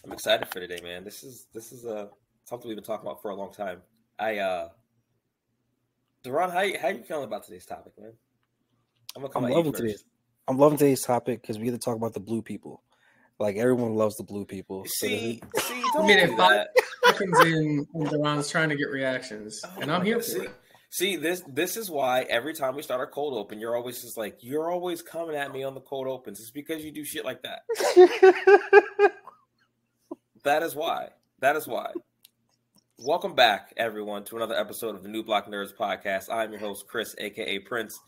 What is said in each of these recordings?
I'm excited for today, man. This is something we've been talking about for a long time. Duran, how you feeling about today's topic, man? I'm gonna come I'm at you loving first. today's topic because we get to talk about the blue people. Like everyone loves the blue people. See, I don't mean, do if that. 5 seconds in, Duran's trying to get reactions, Oh and I'm my here God. for it. See, this is why every time we start a cold open, you're always just like, you're always coming at me on the cold opens. It's because you do shit like that. That is why. That is why. Welcome back, everyone, to another episode of the New Block Nerds podcast. I'm your host, Chris, aka Prince,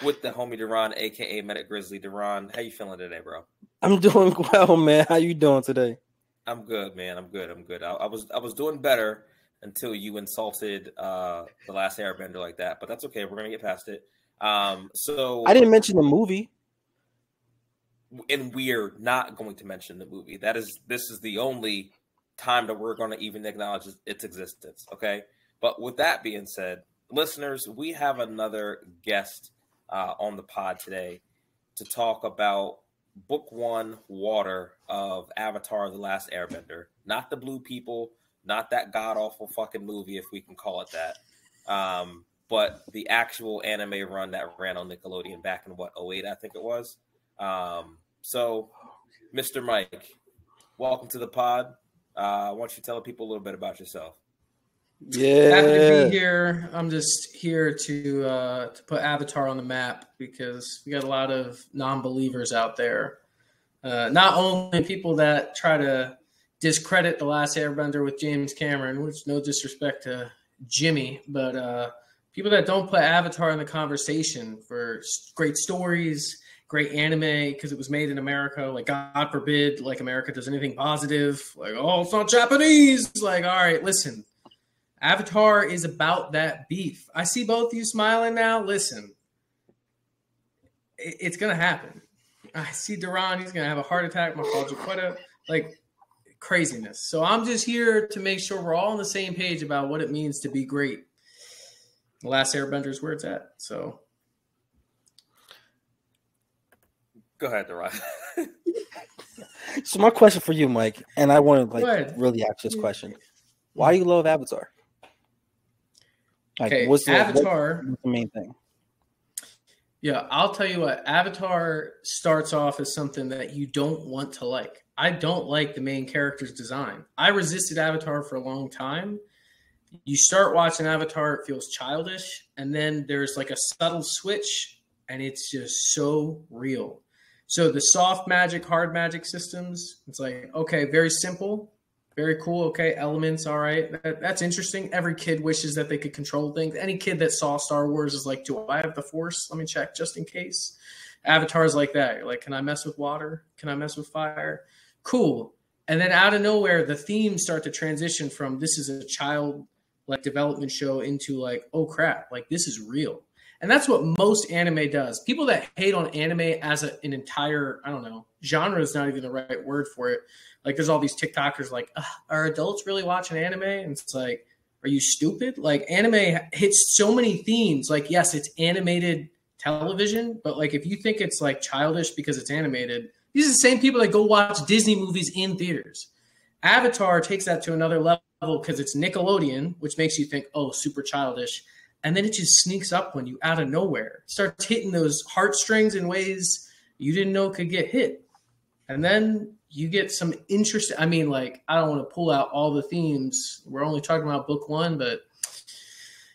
with the homie Duran, aka Medic Grizzly. Duran, how you feeling today, bro? I'm doing well, man. How you doing today? I'm good, man. I'm good. I was doing better until you insulted the last Airbender like that, but that's okay. We're gonna get past it. So I didn't mention the movie. And we're not going to mention the movie. This is the only time that we're going to even acknowledge its existence. Okay. But with that being said, listeners, we have another guest on the pod today to talk about book 1, Water, of Avatar: The Last Airbender. Not the blue people, not that god awful fucking movie, if we can call it that. But the actual anime run that ran on Nickelodeon back in 2008, I think it was. So, Mr. Mike, welcome to the pod. Why don't you tell people a little bit about yourself? Yeah. Happy to be here. I'm just here to put Avatar on the map because we got a lot of non-believers out there. Not only people that try to discredit The Last Airbender with James Cameron, which no disrespect to Jimmy, but people that don't put Avatar in the conversation for great stories, great anime because it was made in America. Like, God forbid, like, America does anything positive. Like, oh, it's not Japanese. Like, all right, listen. Avatar is about that beef. I see both of you smiling now. Listen, it's going to happen. I see Duran. He's going to have a heart attack. Like, craziness. So I'm just here to make sure we're all on the same page about what it means to be great. The Last Airbender is where it's at. So go ahead, Duran. So my question for you, Mike, and I want to really ask this question: why do you love Avatar? Like, okay, what's the main thing? Yeah, I'll tell you what. Avatar starts off as something that you don't want to like. I don't like the main character's design. I resisted Avatar for a long time. You start watching Avatar, it feels childish, and then there's like a subtle switch, and it's just so real. So the soft magic, hard magic systems, it's like, okay, very simple, very cool. Okay, elements, all right. That's interesting. Every kid wishes that they could control things. Any kid that saw Star Wars is like, do I have the Force? Let me check just in case. Avatar's like that. You're like, can I mess with water? Can I mess with fire? Cool. And then out of nowhere, the themes start to transition from this is a child like development show into like, oh crap, like this is real. And that's what most anime does. People that hate on anime as an entire, I don't know, genre is not even the right word for it. Like there's all these TikTokers like, are adults really watching anime? And it's like, are you stupid? Like anime hits so many themes. Like, yes, it's animated television, but like if you think it's like childish because it's animated, these are the same people that go watch Disney movies in theaters. Avatar takes that to another level because it's Nickelodeon, which makes you think, oh, super childish. And then it just sneaks up on you out of nowhere. Starts hitting those heartstrings in ways you didn't know could get hit. And then you get some interesting, I mean, like, I don't want to pull out all the themes. We're only talking about book 1, but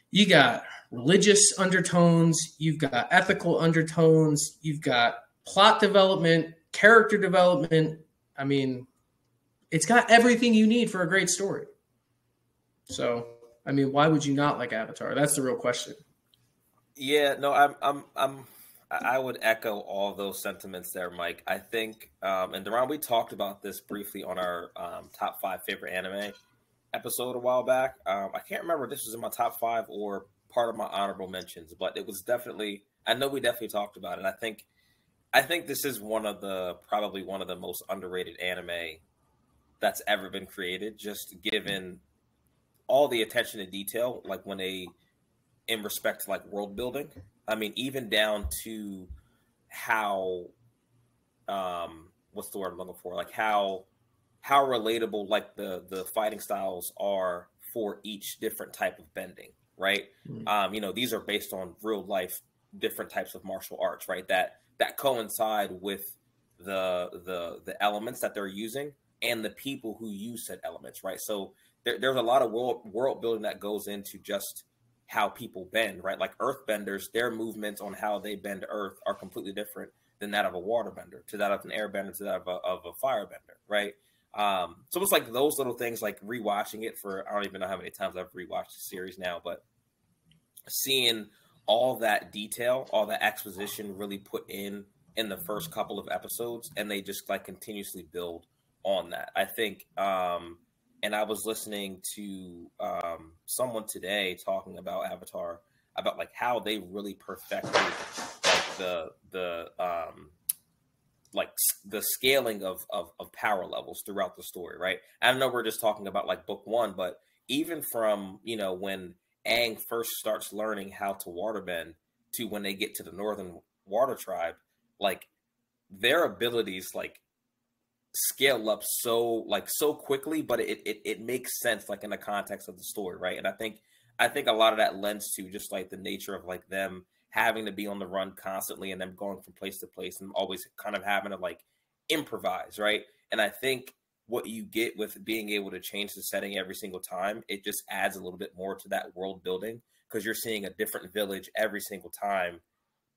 you got religious undertones. You've got ethical undertones. You've got plot development, character development. I mean, it's got everything you need for a great story. So, I mean, why would you not like Avatar? That's the real question. Yeah, no, I would echo all those sentiments there, Mike. I think, and Duran, we talked about this briefly on our top 5 favorite anime episode a while back. I can't remember if this was in my top 5 or part of my honorable mentions, but it was definitely. I know we definitely talked about it. I think this is probably one of the most underrated anime that's ever been created. Just given all the attention to detail, like in respect to like world building. I mean, even down to how, what's the word I'm looking for? Like how how relatable like the fighting styles are for each different type of bending, right? You know, these are based on real life different types of martial arts, right? That coincide with the elements that they're using and the people who use said elements, right? So there's a lot of world building that goes into just how people bend, right? Like earthbenders, their movements on how they bend earth are completely different than that of a waterbender, to that of an airbender, to that of a firebender, right? So it's like those little things, like rewatching it for, I don't even know how many times I've rewatched the series now, but seeing all that detail, all that exposition really put in the first couple of episodes, and they just like continuously build on that. I think, and I was listening to someone today talking about Avatar, about like how they really perfected like the scaling of power levels throughout the story, right? I know we're just talking about like book one, but even from, you know, when Aang first starts learning how to waterbend to when they get to the Northern Water Tribe, like their abilities like scale up so quickly, but it makes sense like in the context of the story, right? And I think a lot of that lends to just like the nature of like them having to be on the run constantly and them going from place to place and always kind of having to like improvise, right? And I think what you get with being able to change the setting every single time, it just adds a little bit more to that world building, because you're seeing a different village every single time,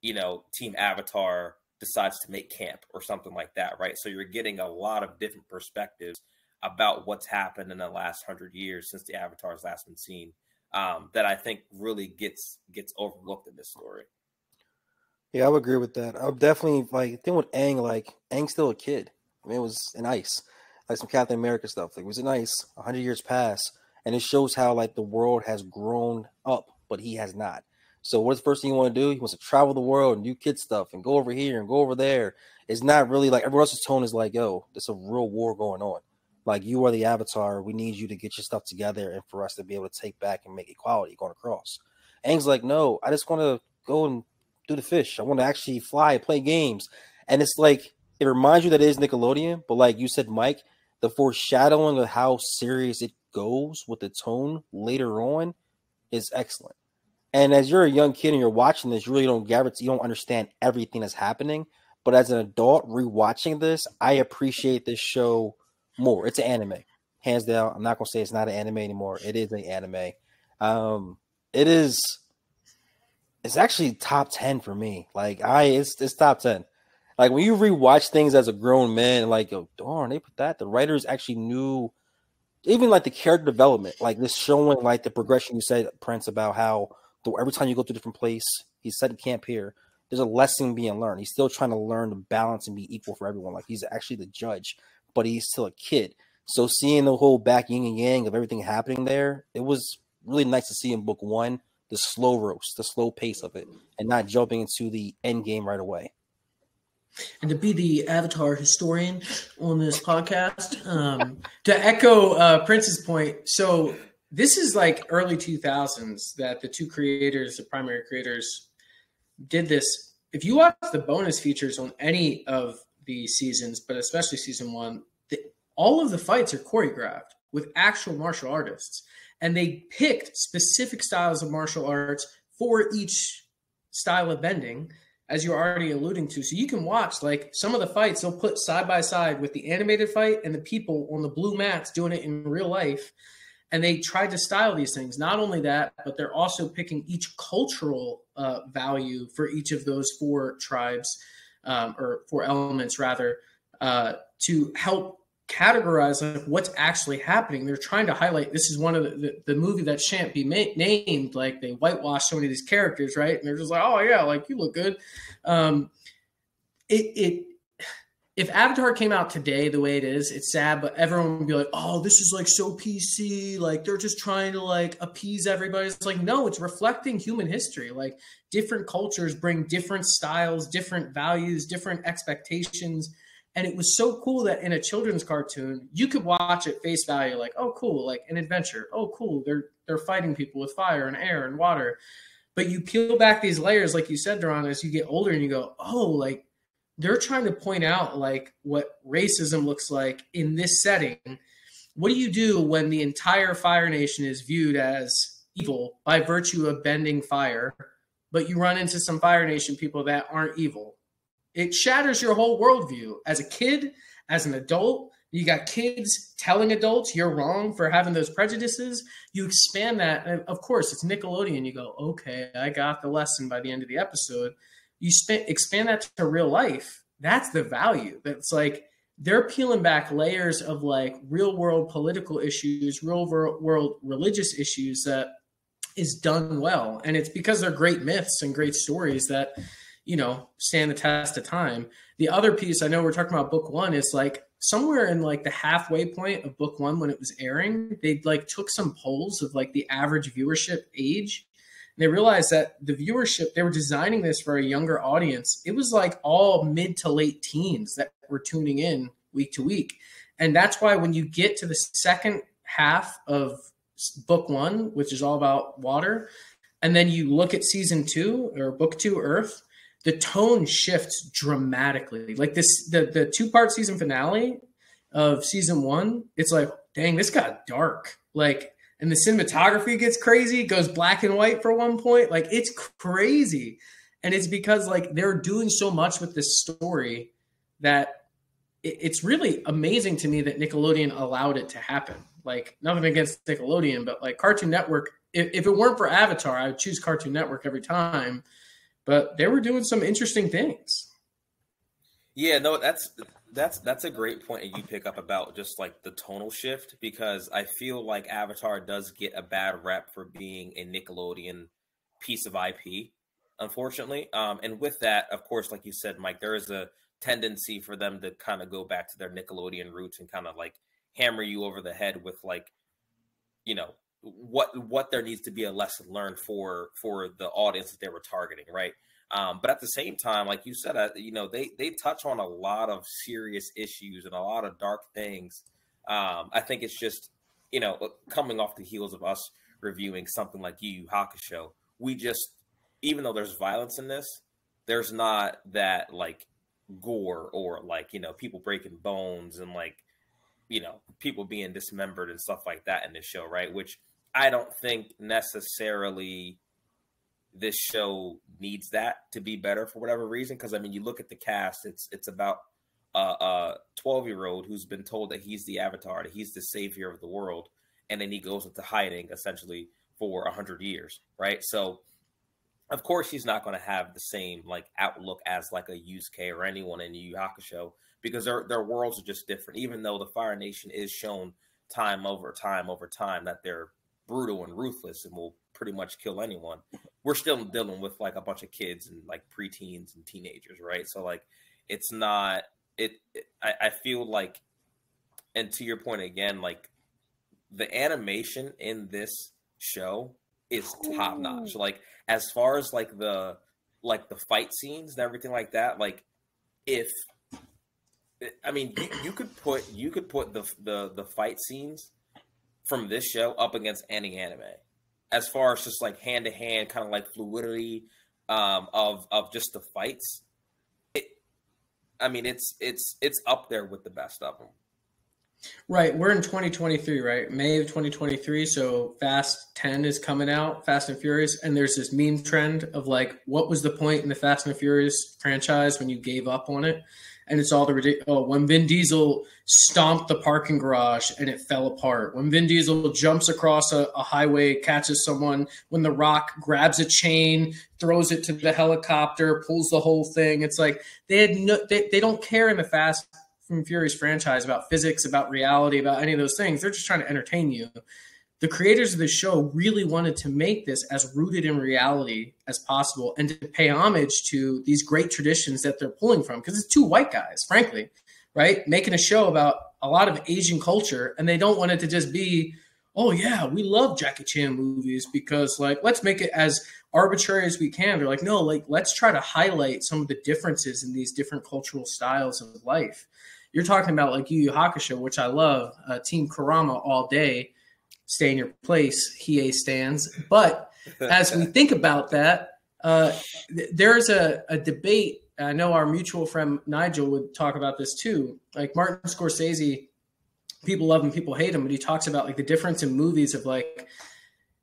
you know, Team Avatar decides to make camp or something like that, right? So you're getting a lot of different perspectives about what's happened in the last 100 years since the Avatar's last been seen, that I think really gets overlooked in this story. Yeah, I would agree with that. I would definitely like the thing with Aang, like Aang's still a kid. I mean, it was an ice, like some Captain America stuff. Like, it was an ice. 100 years pass, and it shows how like the world has grown up, but he has not. So what's the first thing you want to do? He wants to travel the world and do kid stuff and go over here and go over there. It's not really like everyone else's tone is like, yo, there's a real war going on. Like, you are the Avatar. We need you to get your stuff together and for us to be able to take back and make equality going across. Aang's like, no, I just want to go and do the fish. I want to actually fly, play games. And it's like, it reminds you that it is Nickelodeon, but like you said, Mike, the foreshadowing of how serious it goes with the tone later on is excellent. And as you're a young kid and you're watching this, you really don't guarantee, you don't understand everything that's happening. But as an adult rewatching this, I appreciate this show more. It's an anime, hands down. I'm not gonna say it's not an anime anymore. It is an anime. It is. It's actually top 10 for me. Like it's top 10. Like when you rewatch things as a grown man, like, oh darn, they put that. The writers actually knew, even like the character development, like this showing like the progression you said, Prince, about how every time you go to a different place, he's setting camp here. There's a lesson being learned. He's still trying to learn to balance and be equal for everyone. Like, he's actually the judge, but he's still a kid. So seeing the whole back yin and yang of everything happening there, it was really nice to see in book one, the slow roast, the slow pace of it, and not jumping into the end game right away. And to be the Avatar historian on this podcast, to echo Prince's point, so this is like early 2000s that the two creators, the primary creators, did this. If you watch the bonus features on any of the seasons, but especially season one, all of the fights are choreographed with actual martial artists. And they picked specific styles of martial arts for each style of bending, as you're already alluding to. So you can watch like some of the fights they'll put side by side with the animated fight and the people on the blue mats doing it in real life. And they tried to style these things. Not only that, but they're also picking each cultural value for each of those four tribes, or four elements rather, to help categorize like what's actually happening. They're trying to highlight, this is one of the movie that shan't be named. Like, they whitewash so many of these characters, right? And they're just like, oh yeah, like, you look good. If Avatar came out today the way it is, it's sad, but everyone would be like, oh, this is like so PC. Like, they're just trying to like appease everybody. It's like, no, it's reflecting human history. Like, different cultures bring different styles, different values, different expectations. And it was so cool that in a children's cartoon, you could watch at face value, like, oh, cool, like an adventure. Oh, cool, they're fighting people with fire and air and water. But you peel back these layers, like you said, Duran, as you get older and you go, oh, like, they're trying to point out like what racism looks like in this setting. What do you do when the entire Fire Nation is viewed as evil by virtue of bending fire, but you run into some Fire Nation people that aren't evil? It shatters your whole worldview. As a kid, as an adult, you got kids telling adults you're wrong for having those prejudices. You expand that. And of course, it's Nickelodeon. You go, okay, I got the lesson by the end of the episode. You expand that to real life. That's the value. That's like they're peeling back layers of like real world political issues, real world religious issues that is done well. And it's because they're great myths and great stories that, you know, stand the test of time. The other piece, I know we're talking about book one, is like somewhere in like the halfway point of book one when it was airing, they like took some polls of like the average viewership age. And they realized that the viewership, they were designing this for a younger audience. It was like all mid to late teens that were tuning in week to week. And that's why when you get to the second half of book one, which is all about water, and then you look at season two or book two, Earth, the tone shifts dramatically. Like this, the two-part season finale of season one, it's like, dang, this got dark. Like, and the cinematography gets crazy, goes black and white for one point. Like, it's crazy. And it's because like they're doing so much with this story that it's really amazing to me that Nickelodeon allowed it to happen. Like, nothing against Nickelodeon, but like Cartoon Network, if it weren't for Avatar, I would choose Cartoon Network every time. But they were doing some interesting things. Yeah, no, that's a great point that you pick up about just like the tonal shift, because I feel like Avatar does get a bad rep for being a Nickelodeon piece of IP, unfortunately. And with that, of course, like you said, Mike, there is a tendency for them to kind of go back to their Nickelodeon roots and kind of like hammer you over the head with like, you know, what there needs to be a lesson learned for the audience that they were targeting, right? But at the same time, like you said, you know, they touch on a lot of serious issues and a lot of dark things. I think it's just, you know, coming off the heels of us reviewing something like Yu Yu Hakusho, we just, even though there's violence in this, there's not that like gore or like, you know, people breaking bones and like, you know, people being dismembered and stuff like that in this show, right? Which I don't think necessarily this show needs that to be better for whatever reason. Because I mean, you look at the cast; it's about a 12-year-old who's been told that he's the Avatar, that he's the savior of the world, and then he goes into hiding essentially for 100 years, right? So, of course, he's not going to have the same like outlook as like a Yusuke or anyone in Yu Yu Hakusho, because their worlds are just different. Even though the Fire Nation is shown time over time that they're brutal and ruthless and will pretty much kill anyone, we're still dealing with like a bunch of kids and like preteens and teenagers, right? So like it's not I feel like, and to your point again, like the animation in this show is top notch. Like as far as like the fight scenes and everything like that, like if I mean you could put the fight scenes from this show up against any anime, as far as just like hand to hand kind of like fluidity of just the fights. I mean, it's up there with the best of them. Right. We're in 2023, right? May of 2023. So Fast 10 is coming out, Fast and Furious. And there's this meme trend of like, what was the point in the Fast and Furious franchise when you gave up on it? And it's all the ridiculous. Oh, when Vin Diesel stomped the parking garage and it fell apart. When Vin Diesel jumps across a highway, catches someone. When The Rock grabs a chain, throws it to the helicopter, pulls the whole thing. It's like they don't care in the Fast and Furious franchise about physics, about reality, about any of those things. They're just trying to entertain you. The creators of the show really wanted to make this as rooted in reality as possible and to pay homage to these great traditions that they're pulling from, because it's two white guys, frankly, right? Making a show about a lot of Asian culture, and they don't want it to just be, oh yeah, we love Jackie Chan movies because like, let's make it as arbitrary as we can. They're like, no, like let's try to highlight some of the differences in these different cultural styles of life. You're talking about like Yu Yu Hakusho, which I love, Team Kurama all day. Stay in your place, Hiei stands. But as we think about that, there's a debate and I know our mutual friend Nigel would talk about this too. Like Martin Scorsese, people love him, people hate him, but he talks about like the difference in movies of like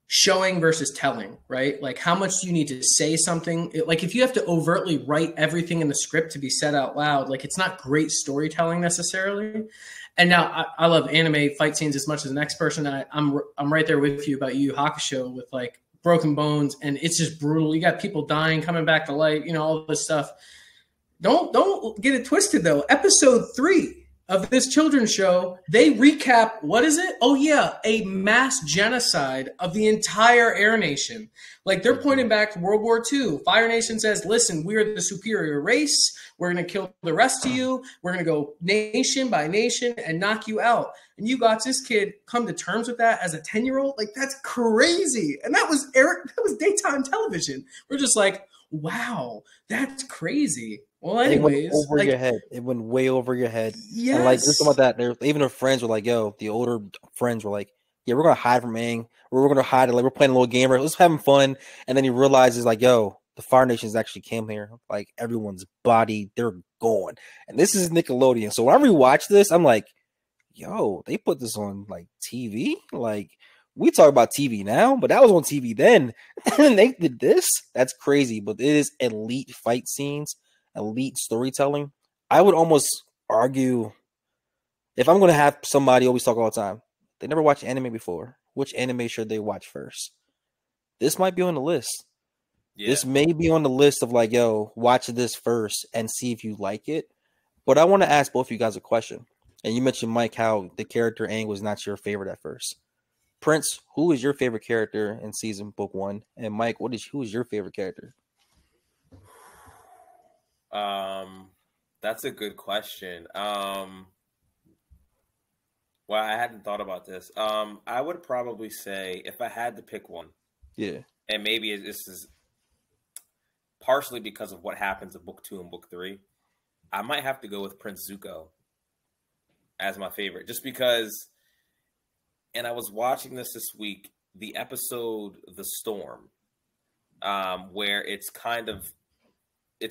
showing versus telling, right? Like how much do you need to say something? Like if you have to overtly write everything in the script to be said out loud, like it's not great storytelling necessarily. And now I love anime fight scenes as much as the next person. I'm right there with you about Yu Yu Hakusho with like broken bones, and it's just brutal. You got people dying, coming back to life, you know, all this stuff. Don't get it twisted though. Episode 3 of this children's show, they recap, what is it? Oh yeah, a mass genocide of the entire Air Nation. Like they're pointing back to World War II. Fire Nation says, listen, we are the superior race. We're going to kill the rest of you. We're going to go nation by nation and knock you out. And you got this kid come to terms with that as a 10-year-old? Like that's crazy. And that was daytime television. We're just like, wow, that's crazy. Well, anyways, it went over your head. It went way over your head. Yes. And like just about that, even her friends were like, "Yo," the older friends were like, "Yeah, we're gonna hide from Aang. We're gonna hide. Like we're playing a little game. We're just having fun." And then he realizes, like, "Yo, the Fire Nations actually came here. Like everyone's body, they're gone." And this is Nickelodeon. So when I rewatch this, I'm like, "Yo, they put this on like TV. Like we talk about TV now, but that was on TV then. And they did this. That's crazy. But it is elite fight scenes." Elite storytelling. I would almost argue, if I'm going to have somebody always talk all the time, they never watched anime before, which anime should they watch first? This might be on the list. Yeah. This may be on the list of like, yo, watch this first and see if you like it. But I want to ask both of you guys a question. And you mentioned, Mike, how the character Aang was not your favorite at first. Prince, who is your favorite character in season book 1? And Mike, who is your favorite character? That's a good question. Well, I hadn't thought about this. I would probably say if I had to pick one, yeah, and maybe this is partially because of what happens in book 2 and book 3, I might have to go with Prince Zuko as my favorite, just because. And I was watching this week, the episode "The Storm," where it's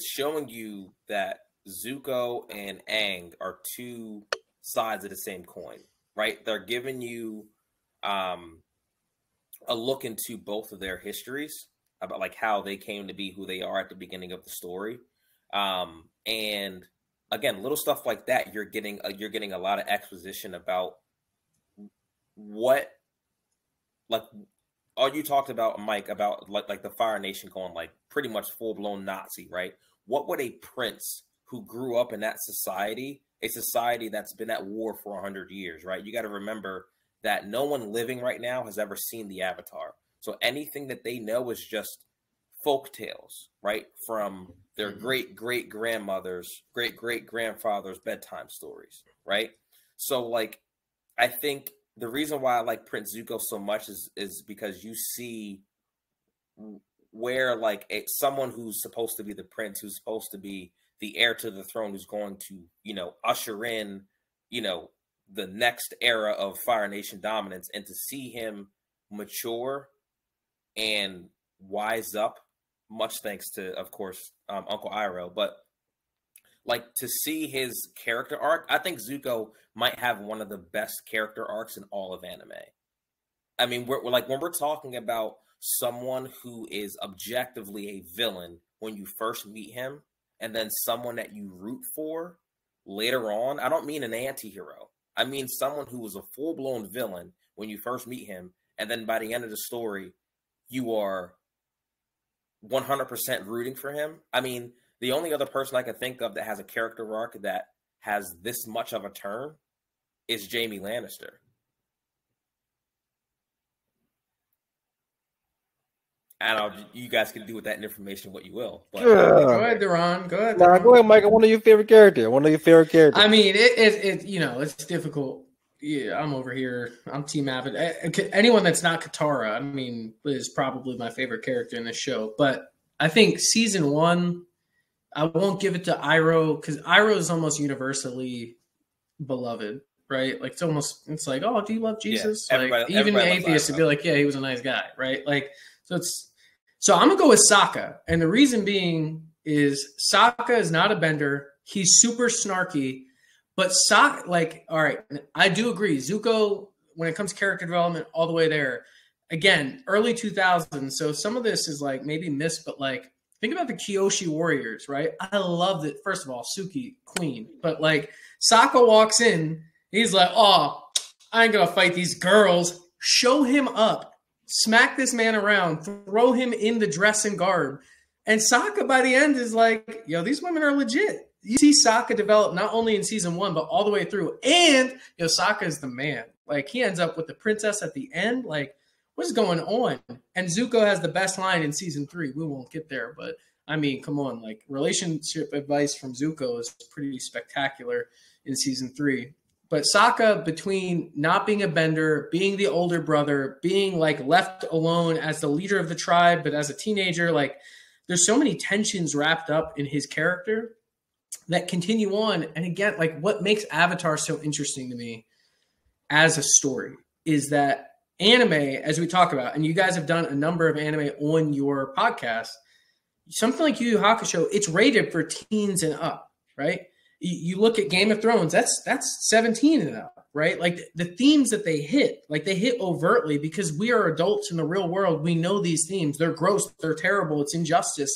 showing you that Zuko and Aang are two sides of the same coin, right? They're giving you a look into both of their histories about like how they came to be who they are at the beginning of the story. And again, little stuff like that, you're getting a lot of exposition about what, like, all you talked about, Mike, about like the Fire Nation going like pretty much full-blown Nazi, right? What would a prince who grew up in that society, a society that's been at war for 100 years, right? You got to remember that no one living right now has ever seen the Avatar. So anything that they know is just folk tales, right? From their great-great-grandmother's, great-great-grandfather's bedtime stories, right? So like, I think the reason why I like Prince Zuko so much is because you see where like someone who's supposed to be the prince, who's supposed to be the heir to the throne, who's going to, usher in, the next era of Fire Nation dominance, and to see him mature and wise up, much thanks to, of course, Uncle Iroh, but like to see his character arc, I think Zuko might have one of the best character arcs in all of anime. I mean, we're like, when we're talking about someone who is objectively a villain when you first meet him, and then someone that you root for later on, I don't mean an anti-hero. I mean someone who was a full-blown villain when you first meet him, and then by the end of the story, you are 100% rooting for him. I mean, the only other person I can think of that has a character arc that has this much of a turn is Jaime Lannister. I don't know, you guys can do with that information what you will. But go ahead, Duran. Go ahead. Go ahead, Mike. One of your favorite characters. I mean, it's difficult. Yeah, I'm over here. I'm Team Avid. Anyone that's not Katara, I mean, is probably my favorite character in this show. But I think season 1, I won't give it to Iroh, because Iroh is almost universally beloved, right? Like it's like, oh, do you love Jesus? Yeah, like even atheists would be like, yeah, he was a nice guy, right? Like so I'm gonna go with Sokka, and the reason being is Sokka is not a bender. He's super snarky, but all right, I do agree. Zuko, when it comes to character development, all the way there. Again, early 2000s. So some of this is like maybe missed, but like think about the Kyoshi Warriors, right? I love that. First of all, Suki, queen. But like Sokka walks in, he's like, oh, I ain't going to fight these girls. Show him up. Smack this man around. Throw him in the dress and garb. And Sokka by the end is like, yo, these women are legit. You see Sokka develop not only in season 1, but all the way through. And, Sokka is the man. Like, he ends up with the princess at the end. Like, what's going on? And Zuko has the best line in season 3. We won't get there, but I mean, come on. Like, relationship advice from Zuko is pretty spectacular in season 3. But Sokka, between not being a bender, being the older brother, being like left alone as the leader of the tribe, but as a teenager, like there's so many tensions wrapped up in his character that continue on. And again, like what makes Avatar so interesting to me as a story is that anime, as we talk about, and you guys have done a number of anime on your podcast, something like Yu Yu Hakusho, it's rated for teens and up, right? You look at Game of Thrones, that's 17 and up, right? Like the themes that they hit overtly because we are adults in the real world. We know these themes. They're gross. They're terrible. It's injustice.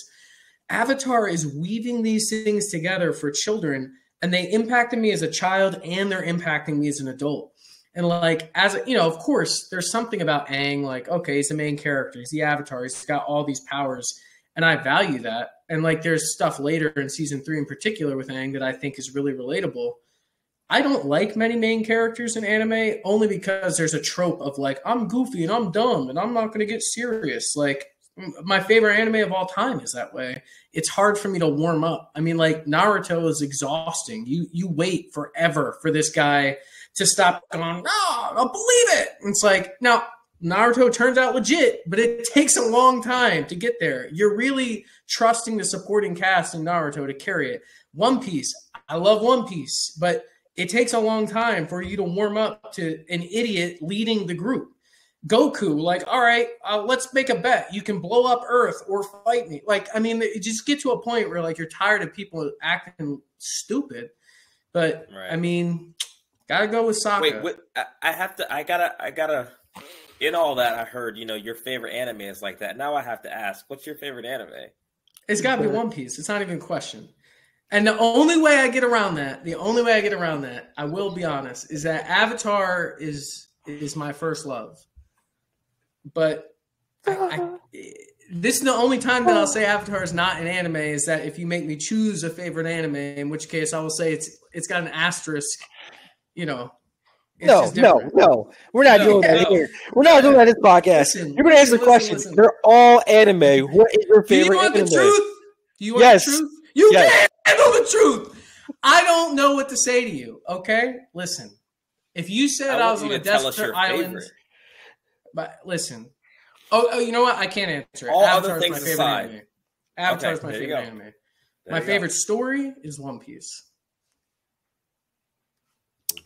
Avatar is weaving these things together for children, and they impacted me as a child and they're impacting me as an adult. And like, of course, there's something about Aang, like, okay, he's the main character. He's the Avatar. He's got all these powers. And I value that. And like, there's stuff later in season 3 in particular with Aang that I think is really relatable. I don't like many main characters in anime only because there's a trope of like, I'm goofy and I'm dumb and I'm not going to get serious. Like my favorite anime of all time is that way. It's hard for me to warm up. I mean, like Naruto is exhausting. You wait forever for this guy to stop going, no, I don't believe it. And it's like, now Naruto turns out legit, but it takes a long time to get there. You're really trusting the supporting cast in Naruto to carry it. One Piece, I love One Piece, but it takes a long time for you to warm up to an idiot leading the group. Goku, like, all right, let's make a bet. You can blow up Earth or fight me. Like, I mean, it just get to a point where like you're tired of people acting stupid. But right. I mean, gotta go with Sokka. Wait, I gotta. In all that, I heard, your favorite anime is like that. Now I have to ask, what's your favorite anime? It's got to be One Piece. It's not even a question. And the only way I get around that, I will be honest, is that Avatar is my first love. But this is the only time that I'll say Avatar is not an anime, is that if you make me choose a favorite anime, in which case I will say it's got an asterisk, No. We're not doing that here. We're not doing that in this podcast. You're going to answer the question. They're all anime. What is your favorite anime? Do you want the truth? You can't handle the truth. I don't know what to say to you, okay? Listen, if you said I was on a desert island, but listen. Oh, you know what? I can't answer it. All other things aside. Avatar is my favorite anime. My favorite story is One Piece.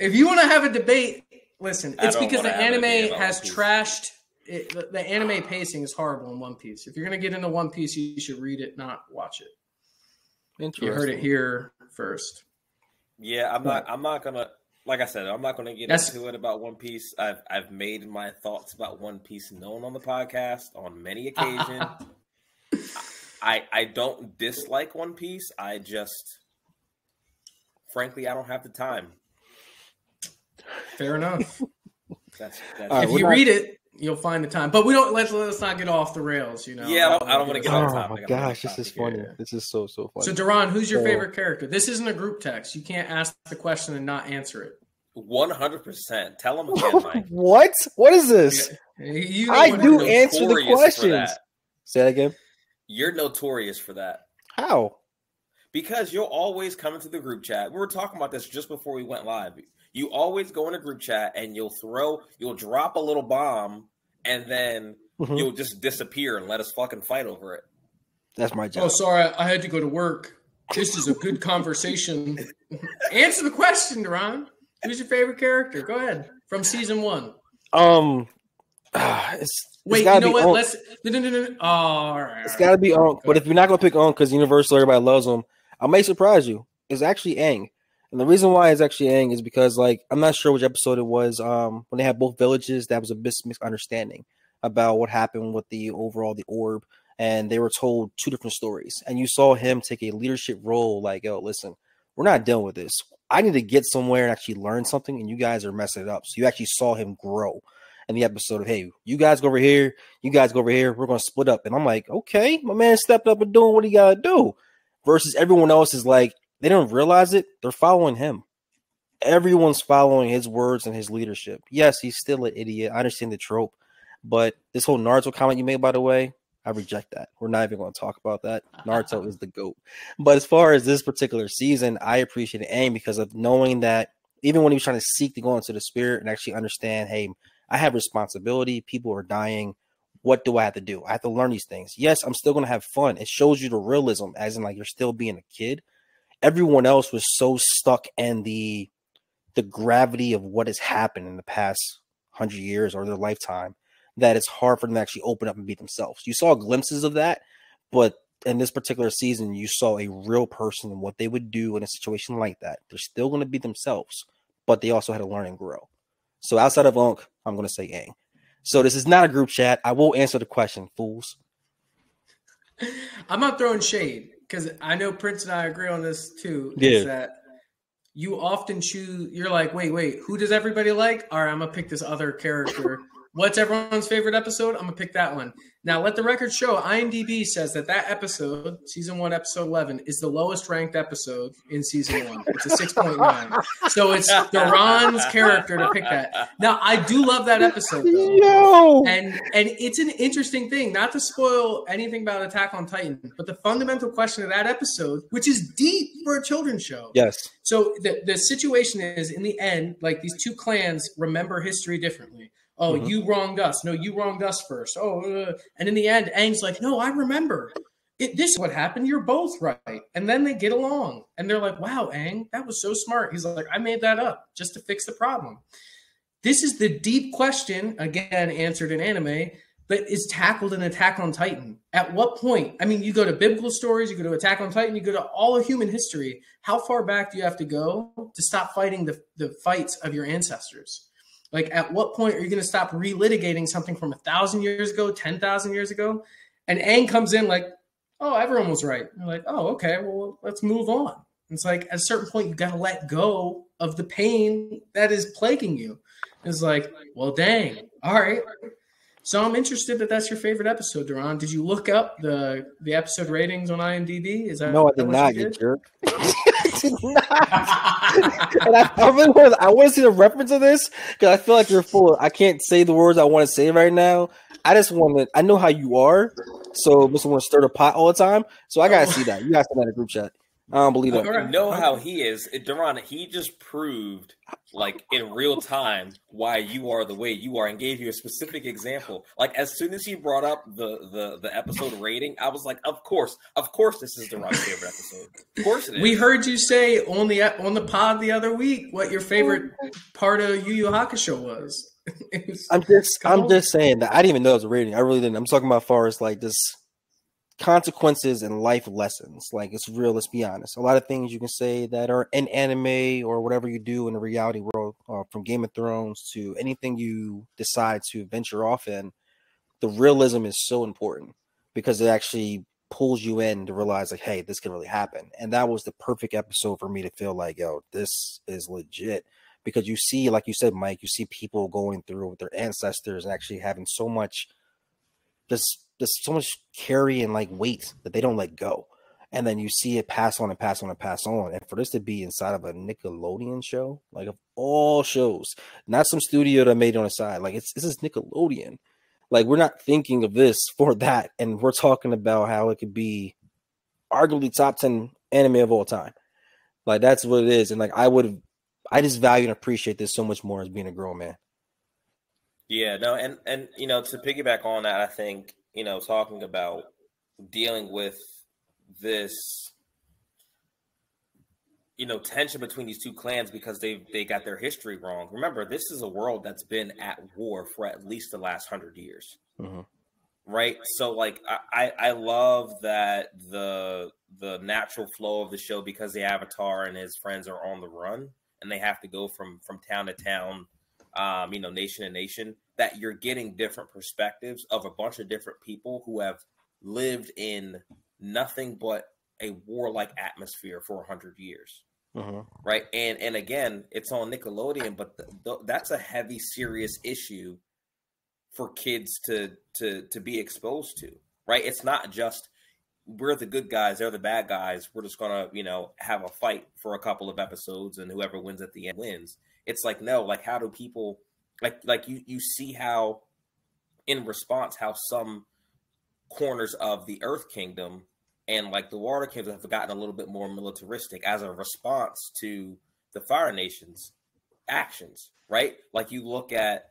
If you want to have a debate, listen, it's because the anime has trashed it. The anime pacing is horrible in One Piece. If you're going to get into One Piece, you should read it, not watch it. You heard it here first. Yeah, I'm not going to, like I said, I'm not going to get into it about One Piece. I've made my thoughts about One Piece known on the podcast on many occasions. I don't dislike One Piece. I just, frankly, I don't have the time. Fair enough. That's if you read it, you'll find the time. But we don't let's not get off the rails, Yeah, I don't want to get off topic. Oh my gosh, this is funny. Yeah. This is so funny. So Duran, who's your favorite character? This isn't a group text. You can't ask the question and not answer it. 100%. Tell them again, Mike. What? What is this? I do answer the questions. Say that again. You're notorious for that. How? Because you'll always come into the group chat. We were talking about this just before we went live. You always go in a group chat and you'll drop a little bomb and then you'll just disappear and let us fucking fight over it. That's my job. Oh, sorry. I had to go to work. This is a good conversation. Answer the question, Duran. Who's your favorite character? Go ahead. From season 1. It's Wait, you know what? Let's no. Oh, all right. It's got to be Unk. But if you're not gonna pick Unk because Universal, everybody loves him, I may surprise you. It's actually Aang, and the reason why it's actually Aang is because like I'm not sure which episode it was. When they had both villages, that was a misunderstanding about what happened with the orb, and they were told two different stories. And you saw him take a leadership role, like, yo, listen, we're not dealing with this. I need to get somewhere and actually learn something, and you guys are messing it up. So you actually saw him grow in the episode of, hey, you guys go over here, you guys go over here, we're going to split up. And I'm like, okay, my man stepped up and doing what he got to do. Versus everyone else is like, they don't realize it. They're following him. Everyone's following his words and his leadership. Yes, he's still an idiot. I understand the trope. But this whole Naruto comment you made, by the way, I reject that. We're not even going to talk about that. Naruto is the GOAT. But as far as this particular season, I appreciate Aang because of knowing that even when he was trying to seek to go into the spirit and actually understand, hey, I have responsibility. People are dying. What do I have to do? I have to learn these things. Yes, I'm still going to have fun. It shows you the realism, as in like you're still being a kid. Everyone else was so stuck in the gravity of what has happened in the past 100 years or their lifetime that it's hard for them to actually open up and be themselves. You saw glimpses of that, but in this particular season, you saw a real person and what they would do in a situation like that. They're still going to be themselves, but they also had to learn and grow. So outside of Unk, I'm going to say Aang. So this is not a group chat. I will answer the question, fools. I'm not throwing shade because I know Prince and I agree on this too. Yeah. Is that you often choose, you're like, wait, who does everybody like? All right, I'm going to pick this other character. What's everyone's favorite episode? I'm going to pick that one. Now, let the record show, IMDb says that episode, season 1, episode 11, is the lowest ranked episode in season 1. It's a 6.9. So it's Duran's character to pick that. Now, I do love that episode, though. Yo! And it's an interesting thing, not to spoil anything about Attack on Titan, but the fundamental question of that episode, which is deep for a children's show. Yes. So the situation is, in the end, like these two clans remember history differently. Oh, you wronged us. No, you wronged us first. And in the end, Aang's like, no, I remember. This is what happened. You're both right. And then they get along. And they're like, wow, Aang, that was so smart. He's like, I made that up just to fix the problem. This is the deep question, again, answered in anime, that is tackled in Attack on Titan. At what point? I mean, you go to biblical stories, you go to Attack on Titan, you go to all of human history. How far back do you have to go to stop fighting the fights of your ancestors? Like, at what point are you going to stop relitigating something from 1,000 years ago, 10,000 years ago? And Aang comes in like, oh, everyone was right. You're like, oh, okay, well, let's move on. It's like, at a certain point, you got to let go of the pain that is plaguing you. It's like, well, dang. All right. So I'm interested that that's your favorite episode, Duran. Did you look up the episode ratings on IMDb? Is that no? I did not, you jerk. I did not. And I really want to see the reference of this because I feel like you're full. I can't say the words I want to say right now. I just want to. I know how you are, so Mr. Want to stir the pot all the time. So I gotta see that. You gotta send that in a group chat. I don't believe that. You know how he is, Duran. He just proved, like in real time, why you are the way you are, and gave you a specific example. Like as soon as he brought up the episode rating, I was like, of course, this is Duran's favorite episode. Of course it is. We heard you say on the pod the other week what your favorite part of Yu Yu Hakusho was. I'm just saying that I didn't even know it was a rating. I really didn't. I'm talking about as far as like this. Consequences and life lessons. Like, it's real, let's be honest. A lot of things you can say that are in anime or whatever you do in the reality world, from Game of Thrones to anything you decide to venture off in, the realism is so important because it actually pulls you in to realize, like, hey, this can really happen. And that was the perfect episode for me to feel like, yo, this is legit. Because you see, like you said, Mike, you see people going through with their ancestors and actually having so much there's so much carry and like weight that they don't let go. And then you see it pass on and pass on and pass on. And for this to be inside of a Nickelodeon show, like of all shows, not some studio that made it on the side, like this is Nickelodeon. Like, we're not thinking of this for that. And we're talking about how it could be arguably top 10 anime of all time. Like, that's what it is. And like, I just value and appreciate this so much more as being a grown man. Yeah, no, and you know, to piggyback on that, I think, you know, talking about dealing with this tension between these two clans because they got their history wrong. Remember, this is a world that's been at war for at least the last 100 years. Mm-hmm. Right. So like I love that the natural flow of the show, because the Avatar and his friends are on the run and they have to go from town to town, nation to nation, that you're getting different perspectives of a bunch of different people who have lived in nothing but a warlike atmosphere for 100 years. Mm-hmm. Right. And again, it's on Nickelodeon, but that's a heavy, serious issue for kids to be exposed to, right? It's not just we're the good guys, they're the bad guys. We're just gonna, have a fight for a couple of episodes, and whoever wins at the end wins. It's like, no, like how do people like you see how in response how some corners of the Earth Kingdom and like the Water Kingdom have gotten a little bit more militaristic as a response to the Fire Nation's actions, right? Like you look at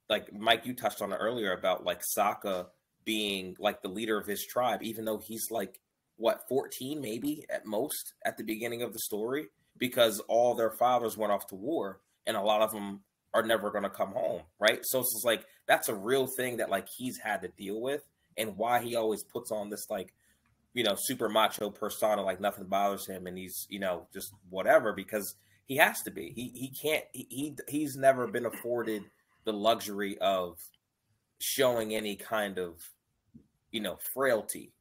like Mike, you touched on it earlier about like Sokka being like the leader of his tribe, even though he's like, what, 14 maybe at most at the beginning of the story, because all their fathers went off to war and a lot of them are never going to come home, right? So it's just like, that's a real thing that like he's had to deal with, and why he always puts on this like, super macho persona, like nothing bothers him and he's, just whatever, because he has to be. He can't, he's never been afforded the luxury of showing any kind of, frailty,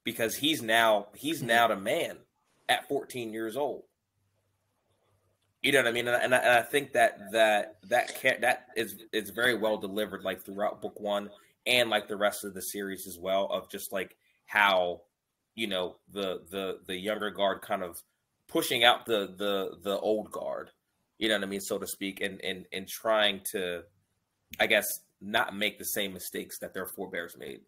because he's now the man at 14 years old. You know what I mean? And I think that is very well delivered, like throughout book one and like the rest of the series as well, of just like how, the younger guard kind of pushing out the old guard, you know what I mean, so to speak, and trying to, I guess, not make the same mistakes that their forebears made.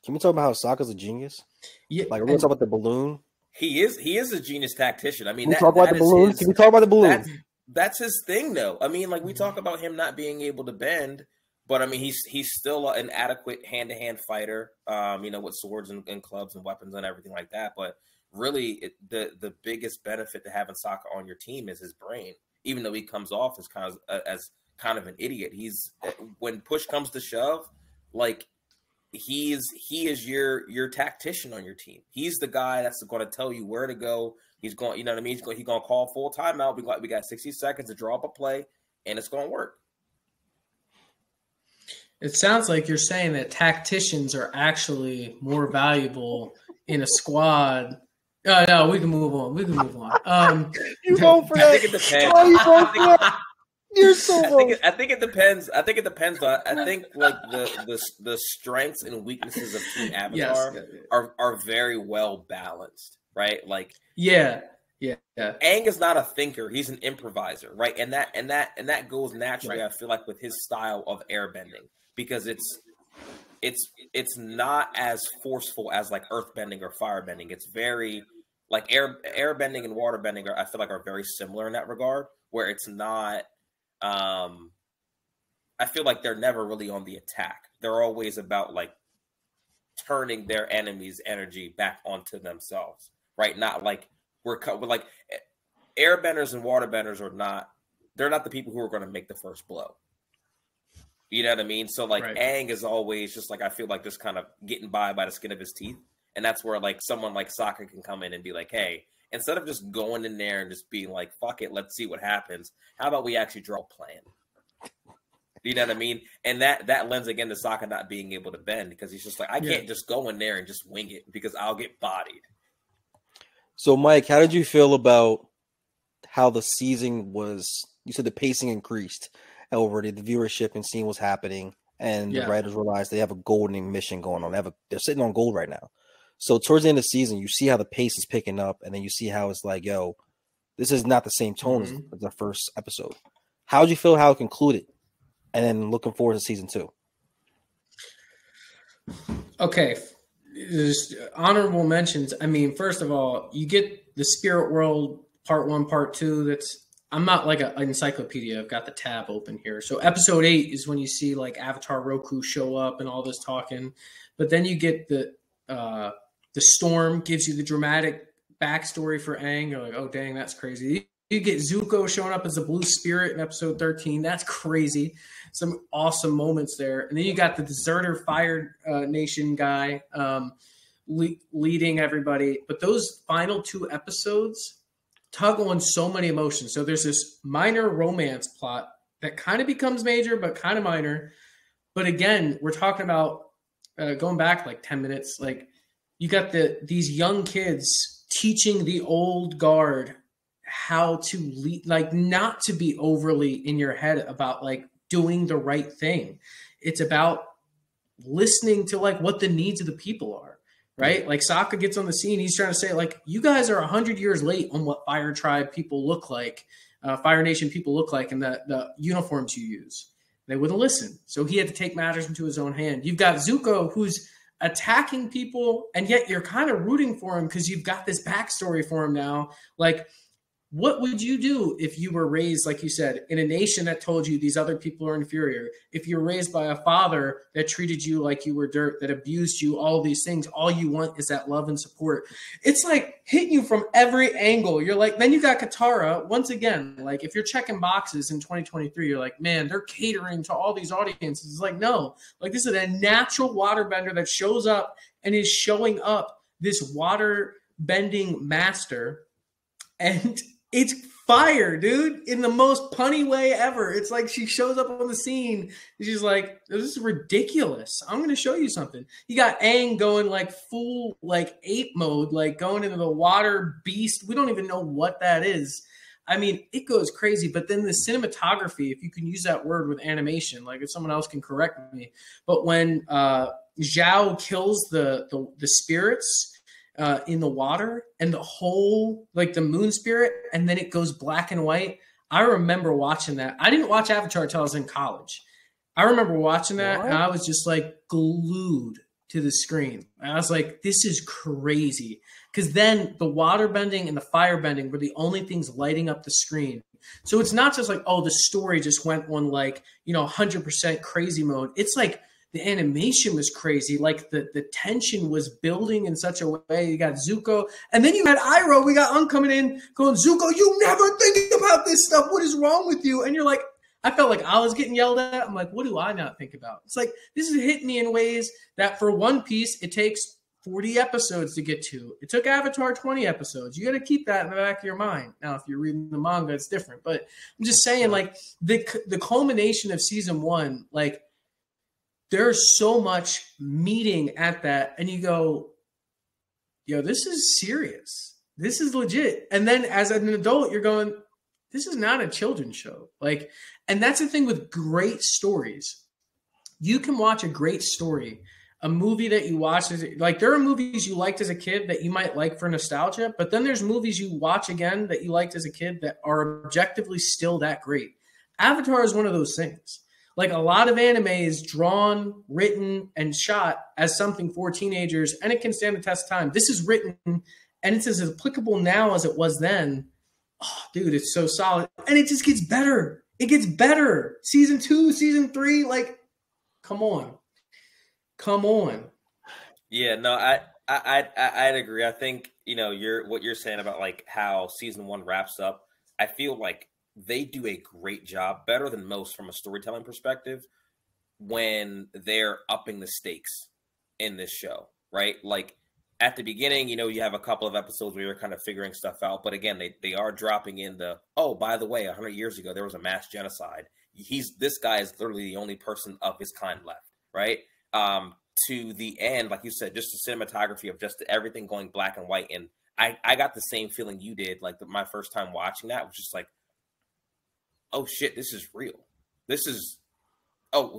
Can we talk about how Sokka's a genius? Yeah, like we're gonna talk about the balloon. He is a genius tactician. I mean, Can we talk about the balloon? Can we talk about the balloon? That's his thing, though. I mean, like we talk about him not being able to bend, but I mean, he's still an adequate hand-to-hand fighter. With swords and clubs and weapons and everything like that. But really, the biggest benefit to having Sokka on your team is his brain. Even though he comes off as kind of an idiot, he's, when push comes to shove, like he is your tactician on your team. He's the guy that's going to tell you where to go. He's going, you know what I mean? He's going to call full timeout. We got 60 seconds to draw up a play, and it's going to work. It sounds like you're saying that tacticians are actually more valuable in a squad. No, we can move on. You vote for that? I think it depends. Oh, you vote for that? You're so I think it depends. I think like the strengths and weaknesses of Team Avatar are very well balanced, right? Like yeah. Aang is not a thinker; he's an improviser, right? And that goes naturally. Right. I feel like with his style of airbending, because it's not as forceful as like earthbending or firebending. It's very like airbending and waterbending I feel like are very similar in that regard, where it's not. I feel like they're never really on the attack. They're always about like turning their enemy's energy back onto themselves, right? Not like we're like airbenders and waterbenders they're not the people who are going to make the first blow. You know what I mean? So like Aang is always just like, I feel like just kind of getting by the skin of his teeth. And that's where like someone like Sokka can come in and be like, hey, instead of just going in there and just being like, fuck it, let's see what happens, how about we actually draw a plan? You know what I mean? And that lends again to Sokka not being able to bend, because he's just like, I can't just go in there and just wing it because I'll get bodied. So, Mike, how did you feel about how the season was? You said the pacing increased already, the viewership and seeing what's happening, and the writers realized they have a golden mission going on. They're sitting on gold right now. So towards the end of the season, you see how the pace is picking up, and then you see how it's like, yo, this is not the same tone as the first episode. How did you feel how it concluded? And then looking forward to season 2. Okay. There's honorable mentions. I mean, first of all, you get the Spirit World part 1, part 2. I'm not like an encyclopedia. I've got the tab open here. So episode 8 is when you see like Avatar Roku show up and all this talking. But then you get the storm gives you the dramatic backstory for Aang. You're like, oh dang, that's crazy. You get Zuko showing up as a blue spirit in episode 13. That's crazy. Some awesome moments there. And then you got the deserter Fire Nation guy leading everybody. But those final 2 episodes tug on so many emotions. So there's this minor romance plot that kind of becomes major, but kind of minor. But again, we're talking about going back like 10 minutes. Like you got these young kids teaching the old guard how to lead, like not to be overly in your head about like doing the right thing. It's about listening to like what the needs of the people are, right? Like Sokka gets on the scene. He's trying to say like, you guys are 100 years late on what Fire Tribe people look like, Fire Nation people look like, and the uniforms you use. They wouldn't listen. So he had to take matters into his own hand. You've got Zuko who's attacking people, and yet you're kind of rooting for him because you've got this backstory for him now. Like, what would you do if you were raised, like you said, in a nation that told you these other people are inferior? If you were raised by a father that treated you like you were dirt, that abused you, all these things, all you want is that love and support. It's like hitting you from every angle. You're like, then you got Katara. Once again, like if you're checking boxes in 2023, you're like, man, they're catering to all these audiences. It's like, no, like this is a natural waterbender that shows up and is showing up this water bending master. And it's fire, dude, in the most punny way ever. It's like she shows up on the scene and she's like, this is ridiculous. I'm going to show you something. You got Aang going like full like ape mode, like going into the water beast. We don't even know what that is. I mean, it goes crazy. But then the cinematography, if you can use that word with animation, like if someone else can correct me. But when Zhao kills the spirits, in the water and the whole like the moon spirit, and then it goes black and white. I remember watching that. I didn't watch Avatar till I was in college. I remember watching that and I was just like glued to the screen. And I was like, this is crazy. Because then the water bending and the fire bending were the only things lighting up the screen. So it's not just like, oh, the story just went on like, 100% crazy mode. It's like the animation was crazy. Like the tension was building in such a way. You got Zuko, and then you had Iroh. We got Aang coming in going, Zuko, you never think about this stuff. What is wrong with you? And you're like, I felt like I was getting yelled at. I'm like, what do I not think about? It's like, this is hitting me in ways that for One Piece, it takes 40 episodes to get to. It took Avatar 20 episodes. You got to keep that in the back of your mind. Now, if you're reading the manga, it's different. But I'm just saying, like, the culmination of season 1, like, there's so much meeting at that, and you go, yo, this is serious. This is legit. And then as an adult, you're going, this is not a children's show. Like, and that's the thing with great stories. You can watch a great story, a movie that you watch, like there are movies you liked as a kid that you might like for nostalgia, but then there's movies you watch again that you liked as a kid that are objectively still that great. Avatar is one of those things. Like a lot of anime is drawn, written, and shot as something for teenagers, and it can stand the test of time. This is written, and it's as applicable now as it was then. Oh, dude, it's so solid. And it just gets better. It gets better. Season 2, season 3, like, come on. Come on. Yeah, no, I'd agree. I think, what you're saying about like how season 1 wraps up, I feel like they do a great job, better than most from a storytelling perspective, when they're upping the stakes in this show, right? Like at the beginning, you have a couple of episodes where you're kind of figuring stuff out. But again, they are dropping in oh, by the way, 100 years ago, there was a mass genocide. This guy is literally the only person of his kind left, right? To the end, like you said, just the cinematography of just everything going black and white. And I got the same feeling you did. Like my first time watching that was just like, oh shit, this is real.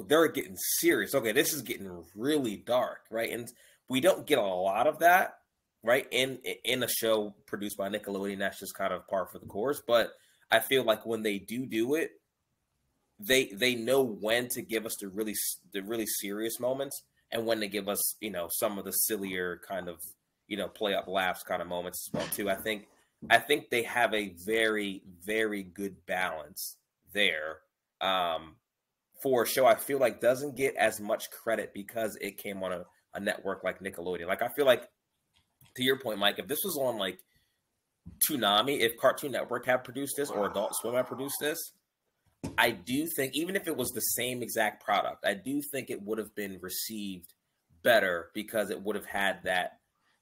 They're getting serious. Okay, this is getting really dark, right? And we don't get a lot of that, right? In a show produced by Nickelodeon, that's just kind of par for the course. But I feel like when they do it, they know when to give us the really serious moments, and when to give us, some of the sillier kind of, play up laughs kind of moments as well too. I think they have a very, very good balance there for a show I feel like doesn't get as much credit because it came on a network like Nickelodeon. Like I feel like, to your point, Mike, if this was on like Toonami, if Cartoon Network had produced this or Adult Swim had produced this, I do think, even if it was the same exact product, I do think it would have been received better because it would have had that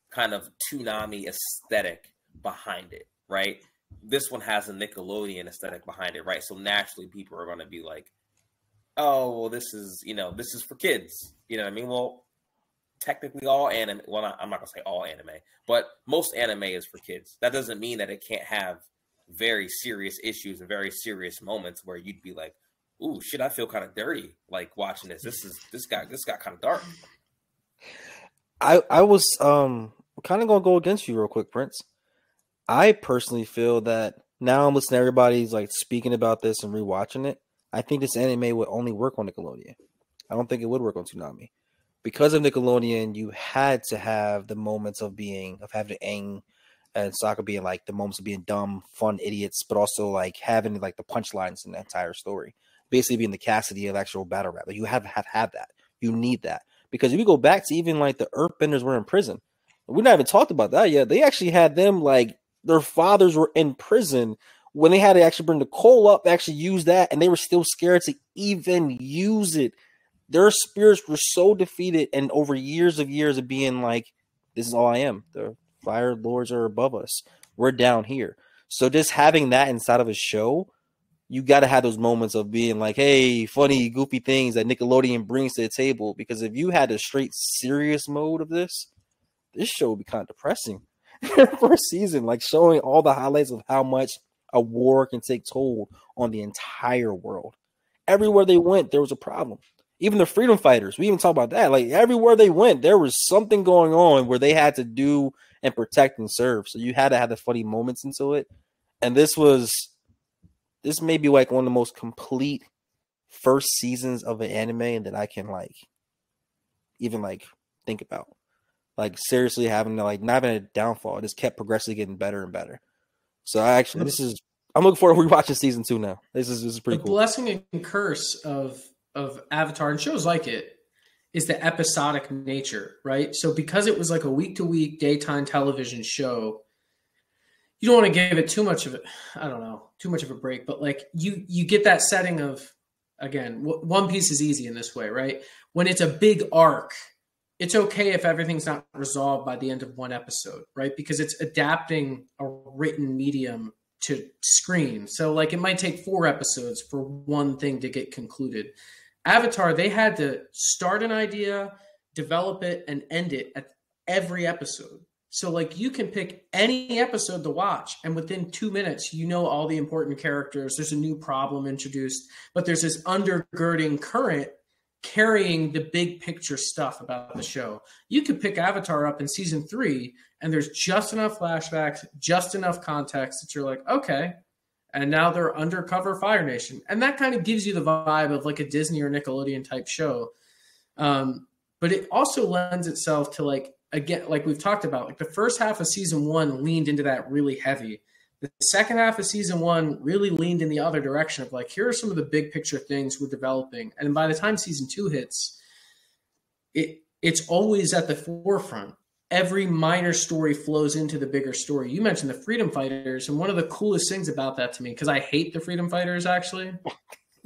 kind of Toonami aesthetic behind it, right? This one has a Nickelodeon aesthetic behind it, right? So naturally people are going to be like, oh, well, this is for kids. You know what I mean? Well, technically all anime, well, I'm not going to say all anime, but most anime is for kids. That doesn't mean that it can't have very serious issues and very serious moments where you'd be like, ooh, shit, I feel kind of dirty like watching this. This got kind of dark. I was kind of gonna go against you real quick, Prince. I personally feel that now I'm listening to everybody's like speaking about this and rewatching it. I think this anime would only work on Nickelodeon. I don't think it would work on Toonami. Because of Nickelodeon, you had to have the moments of having Aang and Sokka being like the moments of being dumb, fun idiots, but also like having like the punchlines in the entire story. Basically being the Cassidy of actual battle rap. Like you have that. You need that. Because if you go back to even like the Earthbenders were in prison, we not even talked about that yet. They actually had them like their fathers were in prison when they had to actually bring the coal up, actually use that, and they were still scared to even use it. Their spirits were so defeated, and over years of being like, this is all I am. The Fire Lords are above us. We're down here. So just having that inside of a show, you got to have those moments of being like, hey, funny, goofy things that Nickelodeon brings to the table. Because if you had a straight serious mode of this show would be kind of depressing. First season, like showing all the highlights of how much a war can take toll on the entire world. Everywhere they went, there was a problem. Even the freedom fighters, we even talk about that. Like everywhere they went, there was something going on where they had to do and protect and serve. So you had to have the funny moments into it. And this may be like one of the most complete first seasons of an anime that I can like even like think about. Like seriously having to like not having a downfall. It just kept progressively getting better and better. So I'm looking forward to rewatching season 2 now. This is pretty cool. The blessing and curse of Avatar and shows like it is the episodic nature, right? So because it was like a week-to-week daytime television show, you don't want to give it too much of a break, but like you get that setting of, again, One Piece is easy in this way, right? When it's a big arc, it's okay if everything's not resolved by the end of one episode, right? Because it's adapting a written medium to screen. So like it might take 4 episodes for one thing to get concluded. Avatar, they had to start an idea, develop it, and end it at every episode. So like you can pick any episode to watch, and within 2 minutes, you know all the important characters. There's a new problem introduced, but there's this undergirding current carrying the big picture stuff about the show. You could pick Avatar up in season 3, and there's just enough flashbacks, just enough context that you're like, okay. And now they're undercover Fire Nation. And that kind of gives you the vibe of like a Disney or Nickelodeon type show. But it also lends itself to like, again, like we've talked about, like the first half of season 1 leaned into that really heavy. The second half of season 1 really leaned in the other direction of like, here are some of the big picture things we're developing. And by the time season 2 hits, it's always at the forefront. Every minor story flows into the bigger story. You mentioned the Freedom Fighters, and one of the coolest things about that to me, because I hate the Freedom Fighters actually,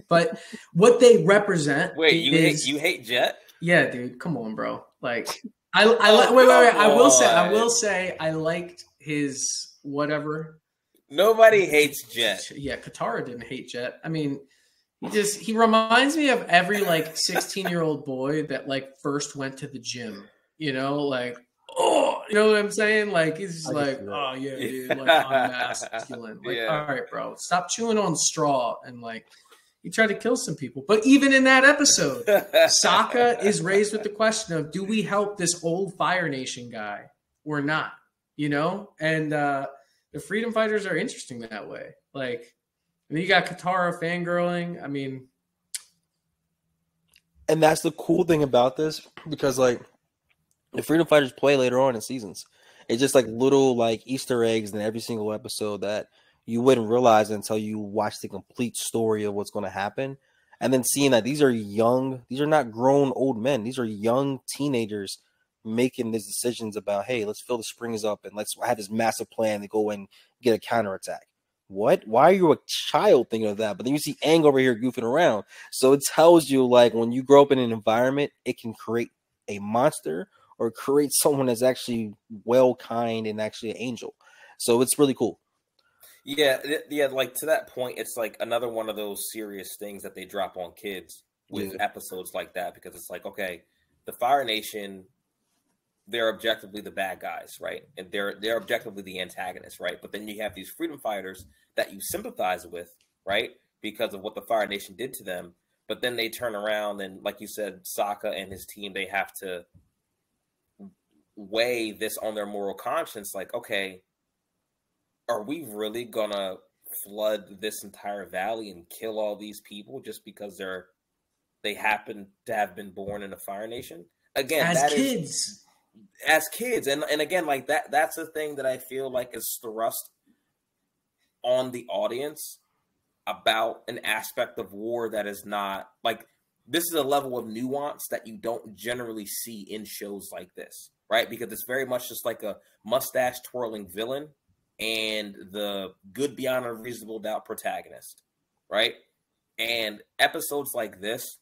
but what they represent. Wait, you hate Jet? Yeah, dude, come on, bro. Like, wait. I will say, I liked his whatever. Nobody hates Jet. Yeah, Katara didn't hate Jet. I mean, he reminds me of every like 16-year-old boy that like first went to the gym. You know, like. Oh, you know what I'm saying? Like he's just like, oh yeah, dude, like I'm masculine. Like, yeah. All right, bro, stop chewing on straw. And like, he tried to kill some people. But even in that episode, Sokka is raised with the question of, do we help this old Fire Nation guy or not? You know, and the Freedom Fighters are interesting that way. Like, and then you got Katara fangirling. I mean, and that's the cool thing about this, because like. The Freedom Fighters play later on in seasons. It's just like little like Easter eggs in every single episode that you wouldn't realize until you watch the complete story of what's going to happen. And then seeing that these are not grown old men. These are young teenagers making these decisions about, hey, let's fill the springs up and let's have this massive plan to go and get a counterattack. What? Why are you a child thinking of that? But then you see Aang over here goofing around. So it tells you, like, when you grow up in an environment, it can create a monster or create someone that's actually well kind and actually an angel. So it's really cool. Yeah, like to that point, it's like another one of those serious things that they drop on kids with episodes like that, because it's like, okay, the Fire Nation, they're objectively the bad guys, right? And they're objectively the antagonists, right? But then you have these freedom fighters that you sympathize with, right? Because of what the Fire Nation did to them. But then they turn around and, like you said, Sokka and his team, they have to weigh this on their moral conscience. Like, okay, are we really gonna flood this entire valley and kill all these people just because they happen to have been born in a Fire Nation? Again, as kids. And again, like that's the thing that I feel like is thrust on the audience about an aspect of war that is not like, this is a level of nuance that you don't generally see in shows like this, right? Because it's very much just like a mustache twirling villain and the good beyond a reasonable doubt protagonist, right? And episodes like this,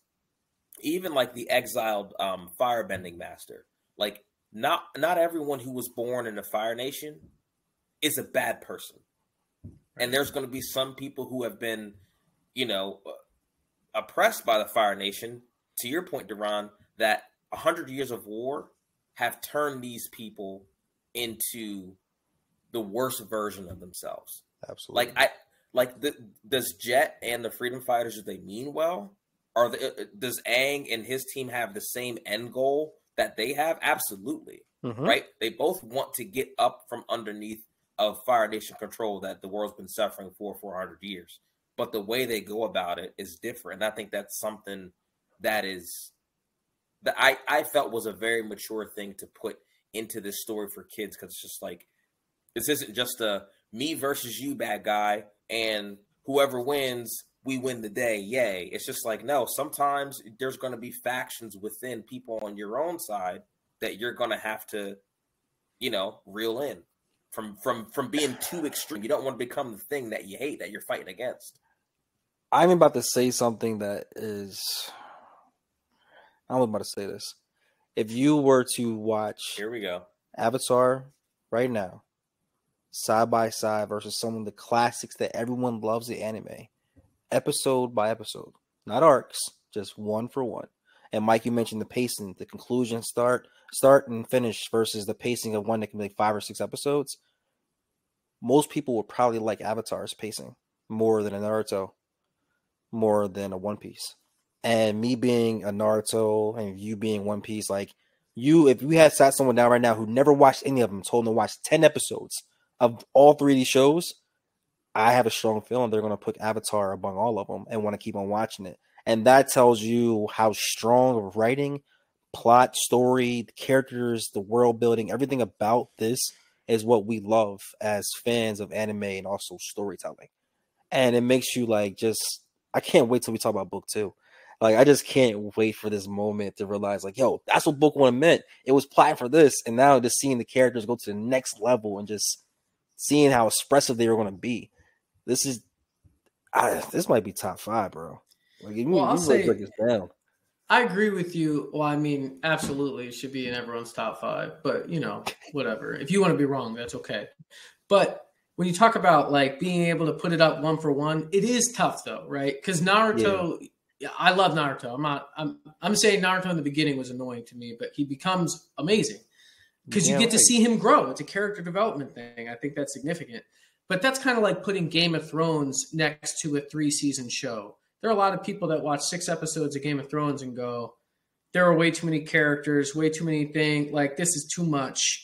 even like the exiled firebending master, like not everyone who was born in the Fire Nation is a bad person. And there's going to be some people who have been, oppressed by the Fire Nation, to your point, Duran, that 100 years of war have turned these people into the worst version of themselves. Absolutely. Does Jet and the Freedom Fighters, do they mean well? Does Aang and his team have the same end goal that they have? Absolutely. Right? They both want to get up from underneath of Fire Nation control that the world's been suffering for 400 years. But the way they go about it is different. And I think that's something that I felt was a very mature thing to put into this story for kids, because it's just like, this isn't just a me versus you bad guy, and whoever wins, we win the day. Yay. It's just like, no, sometimes there's going to be factions within people on your own side that you're going to have to, reel in from being too extreme. You don't want to become the thing that you hate, that you're fighting against. I'm about to say something that is, I'm about to say this. If you were to watch Here we go. Avatar right now, side by side versus some of the classics that everyone loves, the anime, episode by episode, not arcs, just one for one. And Mike, you mentioned the pacing, the conclusion, start and finish versus the pacing of one that can be like 5 or 6 episodes. Most people would probably like Avatar's pacing more than a Naruto, more than a One Piece. And me being a Naruto and you being One Piece, like if we had sat someone down right now who never watched any of them, told them to watch 10 episodes of all 3 of these shows, I have a strong feeling they're going to put Avatar among all of them and want to keep on watching it. And that tells you how strong of writing, plot, story, the characters, the world building, everything about this is what we love as fans of anime and also storytelling. And it makes you like, I can't wait till we talk about book 2. Like, I just can't wait for this moment to realize, like, yo, that's what book 1 meant. It was plotting for this. And now just seeing the characters go to the next level and just seeing how expressive they were going to be. This might be top 5, bro. Like, I'll say, break this down. I agree with you. Well, I mean, absolutely, it should be in everyone's top 5. But, whatever. If you want to be wrong, that's okay. But when you talk about, like, being able to put it up one for one, it is tough, though, right? Because Naruto... Yeah, I love Naruto. I'm saying Naruto in the beginning was annoying to me, but he becomes amazing because you get to see him grow. It's a character development thing. I think that's significant. But that's kind of like putting Game of Thrones next to a 3-season show. There are a lot of people that watch 6 episodes of Game of Thrones and go, there are way too many characters, way too many things. Like, this is too much.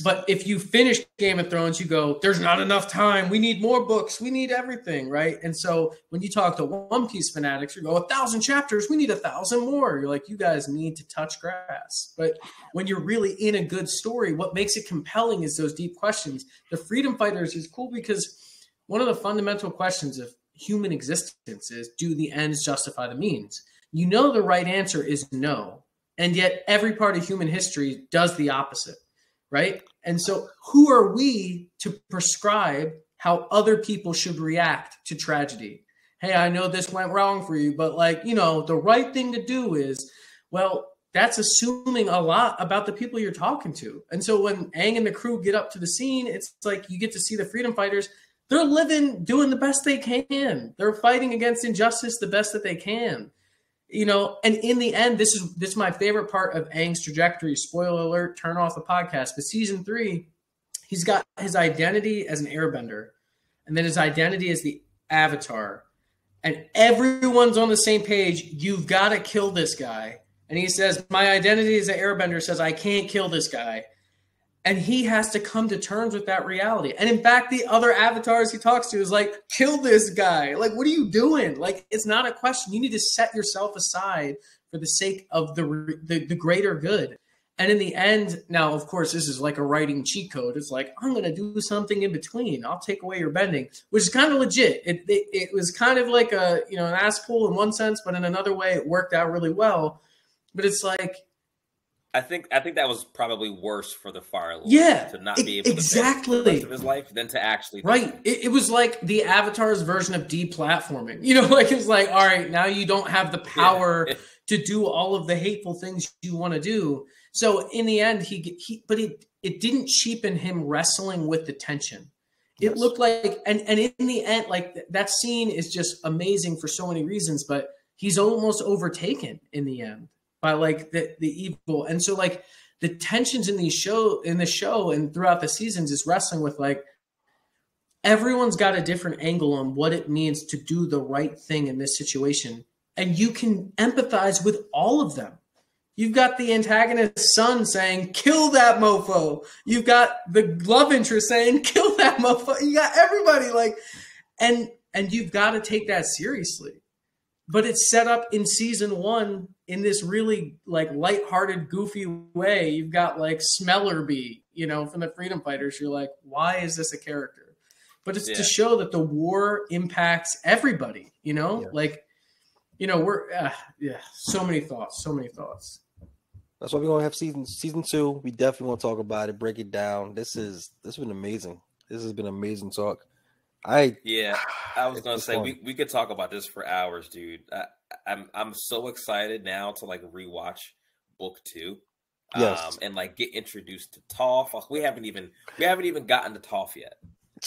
But if you finish Game of Thrones, you go, there's not enough time. We need more books. We need everything, right? And so when you talk to One Piece fanatics, you go, 1,000 chapters. We need 1,000 more. You're like, you guys need to touch grass. But when you're really in a good story, what makes it compelling is those deep questions. The Freedom Fighters is cool because one of the fundamental questions of human existence is, do the ends justify the means? The right answer is no. And yet every part of human history does the opposite, right? And so who are we to prescribe how other people should react to tragedy? Hey, I know this went wrong for you, but like, you know, the right thing to do is, well, that's assuming a lot about the people you're talking to. And so when Aang and the crew get up to the scene, it's like you get to see the freedom fighters. They're living, doing the best they can. They're fighting against injustice the best that they can. You know, and in the end, this is my favorite part of Aang's trajectory. Spoiler alert, turn off the podcast. But season 3, he's got his identity as an airbender, and then his identity as the Avatar. And everyone's on the same page. You've got to kill this guy. And he says, my identity as an airbender says I can't kill this guy. And he has to come to terms with that reality. And in fact, the other avatars he talks to is like, kill this guy. Like, what are you doing? Like, it's not a question. You need to set yourself aside for the sake of the greater good. And in the end, now, of course, this is like a writing cheat code. It's like, I'm going to do something in between. I'll take away your bending, which is kind of legit. It was kind of like an ass pull in one sense, but in another way, it worked out really well. But it's like, I think that was probably worse for the Fire Lord to not be able to exactly the rest of his life than to actually right. It was like the Avatar's version of deplatforming. You know, like it was like, all right, now you don't have the power to do all of the hateful things you want to do. So in the end, but it didn't cheapen him wrestling with the tension. It looked like, and in the end, like that scene is just amazing for so many reasons, but he's almost overtaken in the end by like the evil. And so like the tensions in the show and throughout the seasons is wrestling with like, everyone's got a different angle on what it means to do the right thing in this situation. And you can empathize with all of them. You've got the antagonist's son saying, kill that mofo. You've got the love interest saying, kill that mofo. You got everybody like, and you've got to take that seriously. But it's set up in season 1 in this really like lighthearted, goofy way. You've got like Smellerbee, from the Freedom Fighters. You're like, why is this a character? But it's to show that the war impacts everybody, like, we're, so many thoughts. That's why we're gonna have season 2. We definitely want to talk about it, break it down. This has been amazing. This has been amazing talk. I was gonna say we could talk about this for hours, dude. I'm so excited now to like rewatch book 2, and like get introduced to Toph. Like, we haven't even gotten to Toph yet.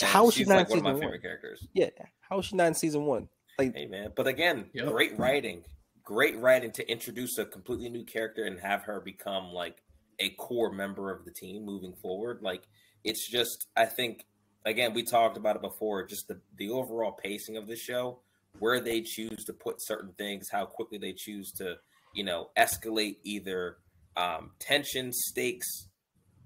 How is she not like in one of season my 1? favorite characters? Yeah, how is she not in season 1? Like, hey man, but again, great writing to introduce a completely new character and have her become like a core member of the team moving forward. Like, it's just, I think, again, we talked about it before, just the overall pacing of the show, where they choose to put certain things, how quickly they choose to, escalate either tension, stakes,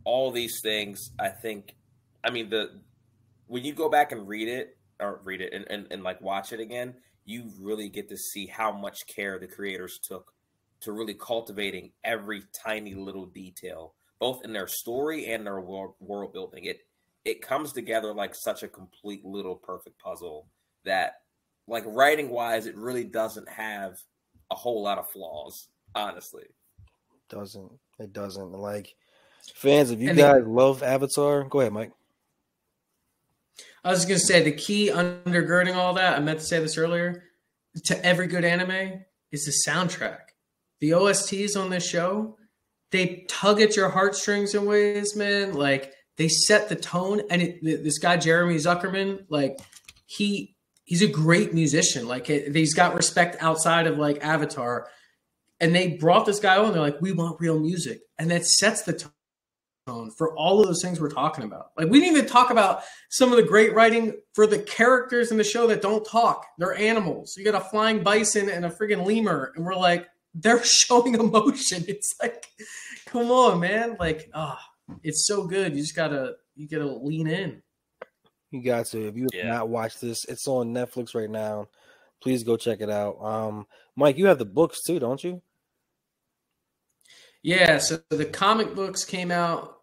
all these things. I think, when you go back and read it and like watch it again, you really get to see how much care the creators took to really cultivating every tiny little detail, both in their story and their world building. It comes together like such a complete little perfect puzzle that, like, writing wise, it really doesn't have a whole lot of flaws, honestly. It doesn't. Like, fans, if you guys love Avatar, go ahead, Mike. I was going to say, the key undergirding all that, I meant to say this earlier, to every good anime is the soundtrack. The OSTs on this show, they tug at your heartstrings in ways, man. Like, they set the tone. And this guy, Jeremy Zuckerman, like, he's a great musician. Like, he's got respect outside of, like, Avatar. And they brought this guy on. They're like, we want real music. And that sets the tone for all of those things we're talking about. Like, we didn't even talk about some of the great writing for the characters in the show that don't talk. They're animals. You got a flying bison and a friggin' lemur, and we're like, they're showing emotion. It's like, come on, man. Like, it's so good. You gotta lean in. You got to. If you have not watched this, it's on Netflix right now. Please go check it out. Mike, you have the books too, don't you? Yeah, so the comic books came out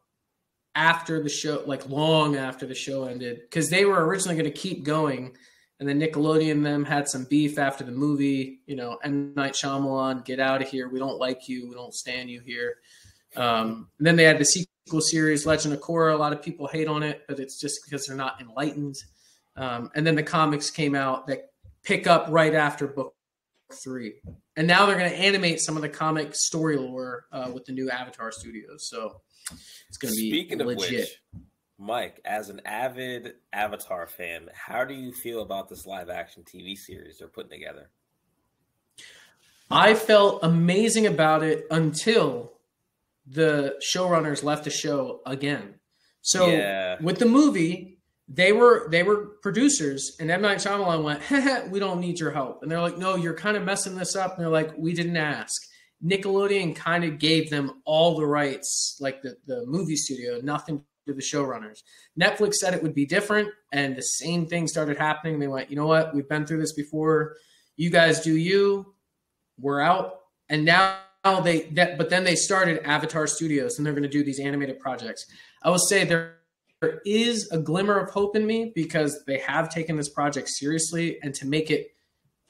after the show, like long after the show ended, because they were originally going to keep going, And then Nickelodeon and them had some beef after the movie. You know, M. Night Shyamalan, get out of here. We don't like you. We don't stand you here. And then they had the sequel series, Legend of Korra. A lot of people hate on it, but it's just because they're not enlightened. And then the comics came out that pick up right after book 3. And now they're going to animate some of the comic story lore with the new Avatar studios. So it's going to be Speaking legit. Of which, Mike, as an avid Avatar fan, how do you feel about this live action TV series they're putting together? I felt amazing about it until the showrunners left the show again. So with the movie, they were producers, and M. Night Shyamalan went, we don't need your help. And they're like, no, you're kind of messing this up. And they're like, we didn't ask. Nickelodeon kind of gave them all the rights, like the movie studio, nothing to the showrunners. Netflix said it would be different, and the same thing started happening. They went, you know what? We've been through this before. You guys do you. We're out. And now but then they started Avatar Studios, and they're going to do these animated projects. I will say there is a glimmer of hope in me because they have taken this project seriously, and to make it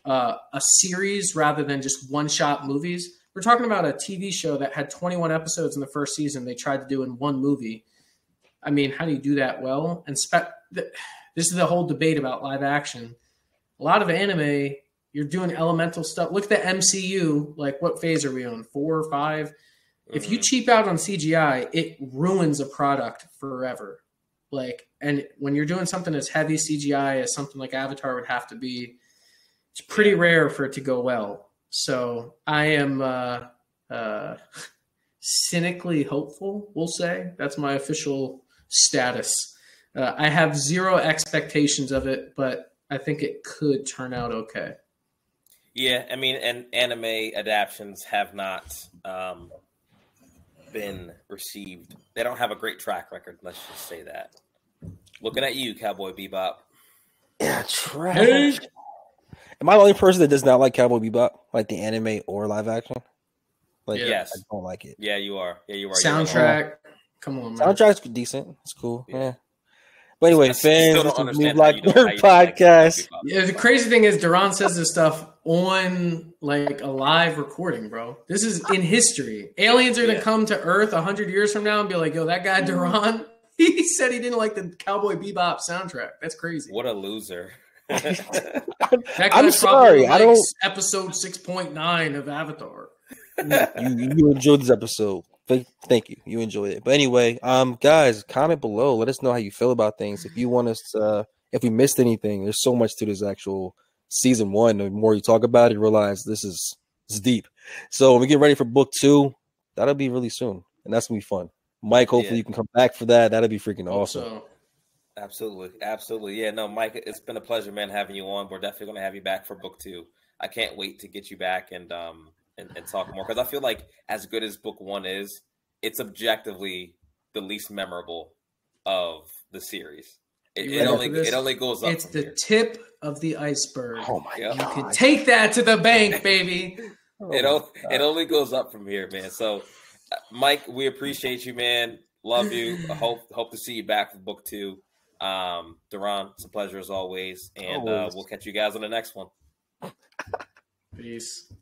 a series rather than just one-shot movies. We're talking about a TV show that had 21 episodes in the first season they tried to do in one movie. I mean, how do you do that well? And this is the whole debate about live action. A lot of anime, you're doing elemental stuff. Look at the MCU. Like, what phase are we on? 4 or 5? If you cheap out on CGI, it ruins a product forever. Like, and when you're doing something as heavy CGI as something like Avatar would have to be, it's pretty rare for it to go well. So I am cynically hopeful, we'll say. That's my official status. I have zero expectations of it, but I think it could turn out okay. Yeah, I mean, and anime adaptions have not been received. They don't have a great track record, let's just say that. Looking at you, Cowboy Bebop. Yeah, trash. Am I the only person that does not like Cowboy Bebop, like the anime or live action? Like, yes, I don't like it. Yeah, you are. Yeah, you are. Soundtrack, come on, man. Soundtrack's decent. It's cool. Yeah. But anyway, fans, this is New Black Nerd Podcast. Yeah, the crazy thing is, Duran says this stuff on like a live recording, bro. This is in history. Aliens are gonna come to Earth 100 years from now and be like, "Yo, that guy Duran, he said he didn't like the Cowboy Bebop soundtrack." That's crazy. What a loser. I'm sorry. I don't. Episode 6.9 of Avatar. You enjoyed this episode. Thank you. You enjoyed it. But anyway, guys, comment below. Let us know how you feel about things. If you want us, if we missed anything, there's so much to this actual season 1. The more you talk about it, you realize this is deep. So when we get ready for book 2, that'll be really soon, and that's gonna be fun. Mike, hopefully you can come back for that. That'll be freaking awesome. So. Absolutely. Yeah, no, Mike, it's been a pleasure, man, having you on. We're definitely going to have you back for book 2. I can't wait to get you back and talk more, because I feel like as good as book 1 is, it's objectively the least memorable of the series. It only goes up. It's the tip of the iceberg. Oh my God! You can take that to the bank, baby. It only goes up from here, man. So, Mike, we appreciate you, man. Love you. I hope to see you back for book 2. Duran, it's a pleasure as always, and we'll catch you guys on the next one. Peace.